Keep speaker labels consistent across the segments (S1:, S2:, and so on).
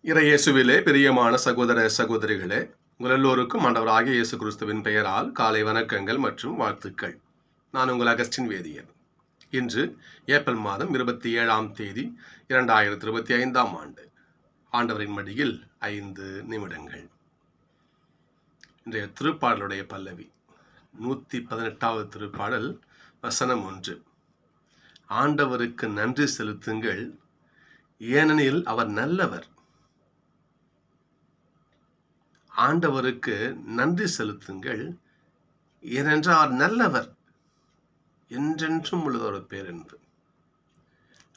S1: இறையேசுவிலே பிரியமான சகோதர சகோதரிகளே, உங்கள் எல்லோருக்கும் ஆண்டவராகிய இயேசு கிறிஸ்துவின் பெயரால் காலை வணக்கங்கள் மற்றும் வாழ்த்துக்கள். நான் உங்கள் அகஸ்டின் வேதியன். இன்று ஏப்ரல் மாதம் 27ஆம் தேதி 2025ஆம் ஆண்டு. ஆண்டவரின் மடியில் 5 நிமிடங்கள். இன்றைய திருப்பாடலுடைய பல்லவி 118வது திருப்பாடல், வசனம் 1. ஆண்டவருக்கு நன்றி செலுத்துங்கள், ஏனெனில் அவர் நல்லவர். ஆண்டவருக்கு நன்றி செலுத்துங்கள், ஏனென்றால் அவர் நல்லவர், என்றென்றும் உள்ளதோட பேரென்பு.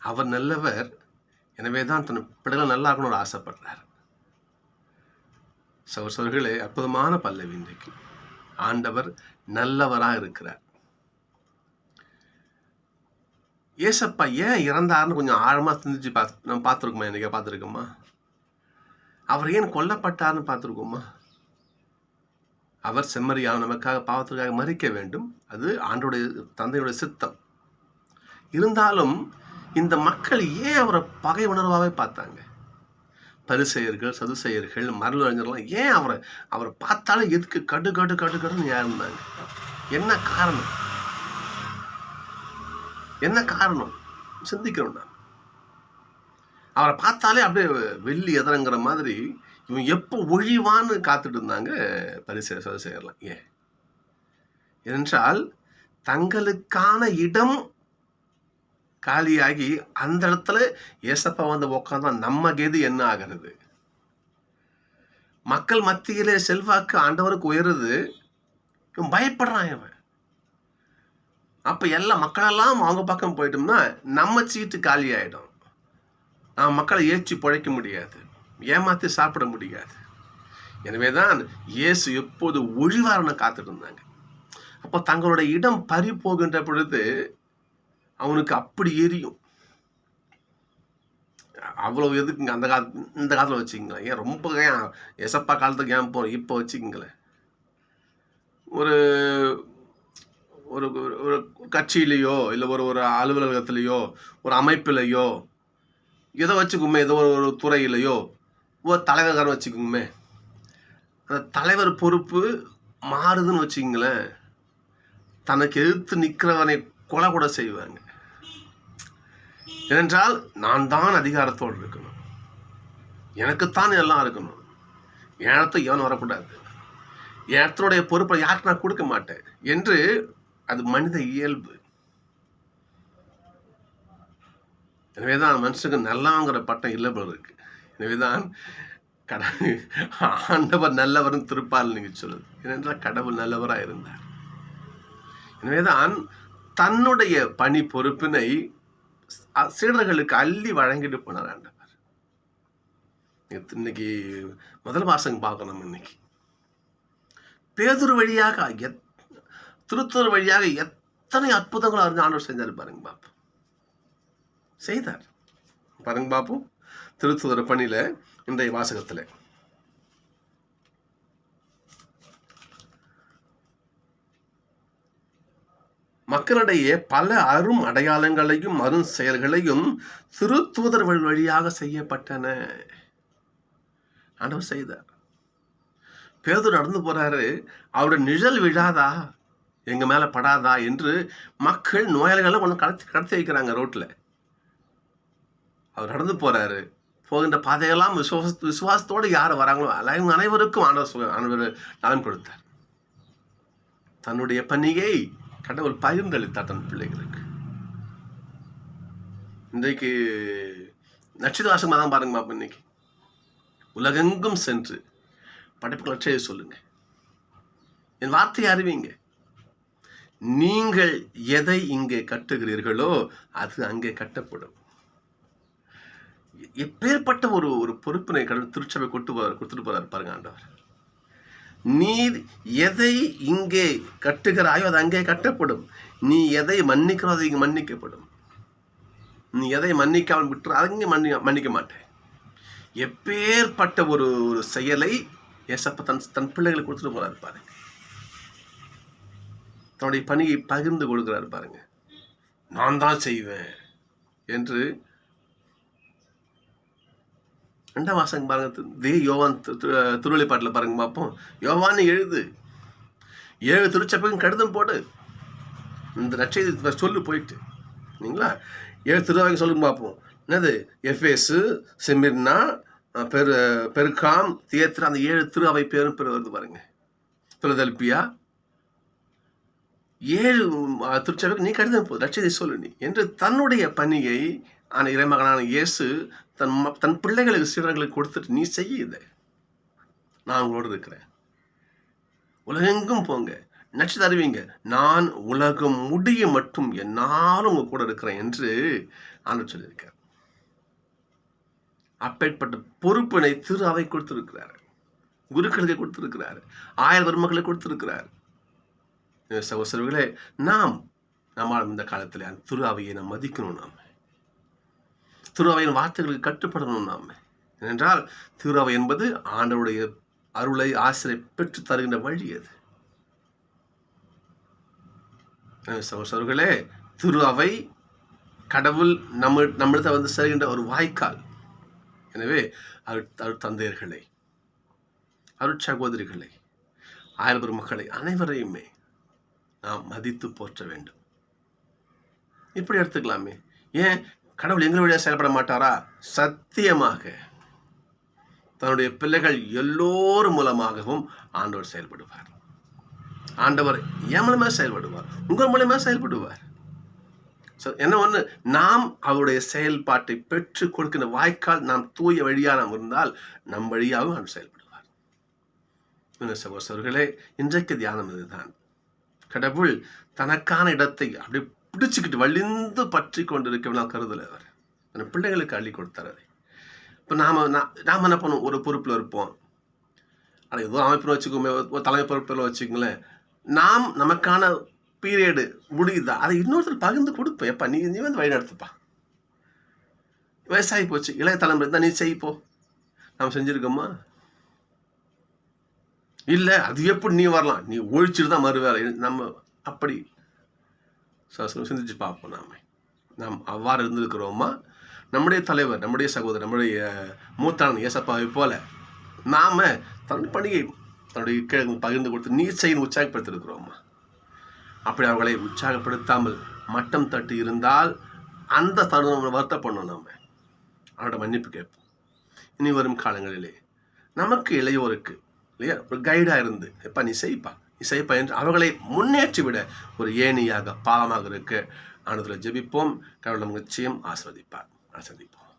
S1: அவர் நல்லவர், எனவே தான் தன் பிள்ளைகள் நல்லா இருக்கணும்னு ஆசைப்படுறார். சகோதரர்களே, அற்புதமான பல்லவி இன்றைக்கு. ஆண்டவர் நல்லவராக இருக்கிறார். ஏசப்பா ஏன் இறந்தாருன்னு கொஞ்சம் ஆழமா சிந்திச்சு நம்ம பார்த்துருக்கோமா? என்னைக்கா பார்த்துருக்கோமா? அவர் ஏன் கொல்லப்பட்டார்னு பார்த்துருக்கோமா? அவர் செம்மறியாக நமக்காக பாவத்திற்காக மரிக்க வேண்டும். அது ஆண்டோடைய தந்தையுடைய சித்தம். இருந்தாலும் இந்த மக்கள் ஏன் அவரை பகை உணர்வாகவே பார்த்தாங்க? பரிசேயர்கள், சதுசேயர்கள், மரலறிஞர்கள்லாம் ஏன் அவரை பார்த்தாலே எதுக்கு கடுன்னு இருந்தாங்க? என்ன காரணம் சிந்திக்கிறோம். நான் அவரை பார்த்தாலே அப்படியே வெள்ளி எதிரங்கிற மாதிரி இவன் எப்போ ஒழிவான்னு காத்துட்டு இருந்தாங்க பரிசேயர், சதுசேயர்லாம். ஏனென்றால் தங்களுக்கான இடம் காலியாகி அந்த இடத்துல ஏசப்பா வந்து உட்காந்தா நம்ம கெதி என்ன ஆகிறது? மக்கள் மத்தியிலே செல்வாக்கு ஆண்டவருக்கு உயருது, இவன் பயப்படுறான். இவன் அப்ப எல்லா மக்களெல்லாம் அவங்க பக்கம் போயிட்டோம்னா நம்ம சீட்டு காலி ஆயிடும். நாம் மக்களை ஏற்றி பிழைக்க முடியாது, ஏமாற்றி சாப்பிட முடியாது. எனவேதான் இயேசு எப்போது ஒழிவாரன்னு காத்துட்டு இருந்தாங்க. அப்போ தங்களுடைய இடம் பறி போகின்ற பொழுது அவனுக்கு அப்படி எரியும். அவ்வளவு எதுக்குங்க இந்த காலத்தில் வச்சுக்கங்களேன். ஏன் ரொம்ப எசப்பா காலத்துக்கு ஏன் போகிறோம்? இப்போ வச்சுக்கங்களேன், ஒரு ஒரு ஒரு கட்சியிலையோ இல்லை ஒரு அலுவலகத்திலையோ ஒரு அமைப்பிலையோ ஏதோ வச்சுக்கோமே, ஏதோ ஒரு துறையிலையோ ஒரு தலைவர்காரன் வச்சுக்கோமே, அந்த தலைவர் பொறுப்பு மாறுதுன்னு வச்சுக்கங்களேன், தனக்கு எதிர்த்து நிற்கிறவனை கொலை கூட செய்வாங்க. ஏனென்றால் நான் தான் அதிகாரத்தோடு இருக்கணும், எனக்குத்தான் எல்லாம் இருக்கணும், என் இடத்த எவன் வரக்கூடாது, என் இடத்தினுடைய பொறுப்பை யாருக்கு நான் கொடுக்க மாட்டேன் என்று அது மனித இயல்பு. எனவேதான் மனுஷனுக்கு நல்லாங்கிற பட்டம் இல்லை போல இருக்கு. எனவேதான் ஆண்டவர் நல்லவர்னு திருப்பால் நீங்க சொல்லுது. ஏனென்றால் கடவுள் நல்லவராக இருந்தார். எனவேதான் தன்னுடைய பணி பொறுப்பினை சீடர்களுக்கு அள்ளி வழங்கிட்டு போனார் ஆண்டவர். இன்னைக்கு முதல் வாசகம் பார்க்கணும். இன்னைக்கு பேதுரு வழியாக திருத்தூர் வழியாக எத்தனை அற்புதங்கள் அறிஞ்சு ஆண்டவர் செஞ்சாரு பாருங்க பாப்பா. செய்தார் பாருங்க பாப்போம். திருத்துதர் பணியில இன்றைய வாசகத்துல மக்களிடையே பல அரும் அடையாளங்களையும் அரும் செயல்களையும் திருத்தூதர்கள் வழியாக செய்யப்பட்டன. ஆண்டவர் செய்தார். பேதுரு நடந்து போறாரு, அவருடைய நிழல் விழாதா, எங்க மேல படாதா என்று மக்கள் நோயாளிகளை ஒன்று கடத்தி வைக்கிறாங்க ரோட்ல. அவர் நடந்து போறாரு, போகின்ற பாதையெல்லாம் விசுவாசத்தோடு யார் வராங்களோ அனைவருக்கும் ஆண்டவர் நலன் கொடுத்தார். தன்னுடைய பணியை கடவுள் பகிர்ந்தளித்தார் தன் பிள்ளைகளுக்கு. இன்றைக்கு நட்சத்திர வாசகமாக தான் பாருங்க பாப்பா. இன்னைக்கு உலகெங்கும் சென்று படைப்புகள் நற்செய்தி சொல்லுங்க, என் வார்த்தையை அறிவிங்க. நீங்கள் எதை இங்கே கட்டுகிறீர்களோ அது அங்கே கட்டப்படும். எப்பேற்பட்ட ஒரு பொறுப்பினை கடவுள் திருச்சபை கொடுத்துட்டு போறாரு பாருங்க ஆண்டவர். நீ எதை இங்கே கட்டுகிறாயோ அது அங்கே கட்டப்படும், நீ எதை மன்னிக்கிறோ அது இங்கே மன்னிக்கப்படும், நீ எதை மன்னிக்காமல் விட்டுற அங்கே மன்னிக்க மாட்டேன். எப்பேற்பட்ட ஒரு செயலை ஏசப்ப தன் பிள்ளைகளுக்கு கொடுத்துட்டு போறாரு பாருங்க. தன்னுடைய பணியை பகிர்ந்து கொடுக்கிறாரு பாருங்க. நான் தான் செய்வேன் என்று 2ஆம் வாசகம் பாருங்க, யோவான் திருவெளிப்பாட்டில் பாருங்க பார்ப்போம். யோவான்னு எழுது, 7 திருச்சபைக்கும் கடிதம் போடு, இந்த நற்செய்தி சொல்லு போயிட்டு இல்லைங்களா. 7 திருவாவையும் சொல்லுங்க பார்ப்போம். என்னது? எஃபேசு, செமிர்னா, பெருகாம், தியேத்ரா, அந்த 7 திருவை பேரும் வருது பாருங்க. பிலதெல்பியா, 7 திருச்சபைக்கு நீ கடிதம் போது, நற்செய்தி சொல்லு நீ என்று தன்னுடைய பணியை இறைமகனான இயேசு தன் பிள்ளைகளுக்கு சீடர்களுக்கு கொடுத்துட்டு, நீ செய்ய இதை, நான் உங்களோடு இருக்கிறேன், உலகெங்கும் போங்க, நச்சு அறிவிங்க, நான் உலகம் முடிய மட்டும் என்னாலும் உங்க கூட இருக்கிறேன் என்று ஆண்டு சொல்லியிருக்கார். அப்பேற்பட்ட பொறுப்பினை திரு அவை கொடுத்திருக்கிறார், குருக்களுக்கு கொடுத்திருக்கிறார், 1000 பெருமக்களை கொடுத்திருக்கிறார். சகோதரர்களே, நம்மால் இந்த காலத்தில் அந்த திரு அவையை நாம் மதிக்கணும், நாம் திரு அவையின் வார்த்தைகளுக்கு கட்டுப்படணும் நாம். ஏனென்றால் திரு அவை என்பது ஆண்டவருடைய அருளை ஆசிரியை பெற்று தருகின்ற வழி. அது சகோதரர்களே, திரு அவை கடவுள் நம்மிடத்தை வந்து சேர்கின்ற ஒரு வாய்க்கால். எனவே அருட்தந்தையர்களை, அருட்சகோதரிகளை, 1000 பெருமக்களை அனைவரையுமே நாம் மதித்து போற்ற வேண்டும். இப்படி எடுத்துக்கலாமே. ஏன் கடவுள் எங்கள் வழியாக செயல்பட மாட்டாரா? சத்தியமாக தன்னுடைய பிள்ளைகள் எல்லோரும் மூலமாகவும் ஆண்டவர் செயல்படுவார். ஆண்டவர் என் மூலமா செயல்படுவார், உங்கள் மூலமா செயல்படுவார். என்ன ஒண்ணு, நாம் அவருடைய செயல்பாட்டை பெற்று கொடுக்கின்ற வாய்க்கால் நாம் தூய வழியா நாம் இருந்தால் நம் வழியாகவும் அவர் செயல்படுவார். சகோதரர்களே, இன்றைக்கு தியானம் இதுதான். கடவுள் தனக்கான இடத்தை அப்படி பிடிச்சுக்கிட்டு வலிந்து பற்றி கொண்டிருக்க கருதல அவர் அந்த பிள்ளைகளுக்கு அள்ளி கொடுத்தார். அதை இப்போ நாம என்ன பண்ணுவோம்? ஒரு பொறுப்பில் இருப்போம், ஆனால் ஏதோ அமைப்புன்னு வச்சுக்கோமே, ஒரு தலைமை பொறுப்பில் வச்சுக்கோங்களேன், நாம் நமக்கான பீரியடு முடியுதா அதை இன்னொருத்தர் பகிர்ந்து கொடுப்பேன். எப்பா நீ வந்து வழி நடத்துப்பா, வயசாகி போச்சு, இளைய தலைமுறை தான், நீ செய்ப்போ. நாம் செஞ்சிருக்கோமா? இல்லை, அது எப்படி நீ வரலாம், நீ ஒழிச்சுட்டு தான் மறுவேலை. நம்ம அப்படி சிந்திச்சு பார்ப்போம். நாம் அவ்வாறு இருந்திருக்கிறோமா? நம்முடைய தலைவர், நம்முடைய சகோதரர், நம்முடைய மூத்தான ஏசப்பாவை போல நாம தன்னுடைய பணியை தன்னுடைய கீழே பகிர்ந்து கொடுத்து நீ செய்ய உற்சாகப்படுத்திருக்கிறோமா? அப்படி அவர்களை உற்சாகப்படுத்தாமல் மட்டம் தட்டி இருந்தால் அந்த தருணம் வருத்தப்படணும். நாம் அவரோட மன்னிப்பு கேட்போம். இனி வரும் காலங்களிலே நமக்கு இளையோருக்கு இல்லையா ஒரு கைடாக இருந்து, எப்பா நீ செய்ப்பா, நீ செய்ப்பா என்று அவர்களை முன்னேற்றி விட ஒரு ஏணியாக பாலமாக இருக்க ஆண்டவரை ஜெபிப்போம். கடவுள் நமக்கு நிச்சயம் ஆசீர்வதிப்பார். ஆசீர்வதிப்போம்.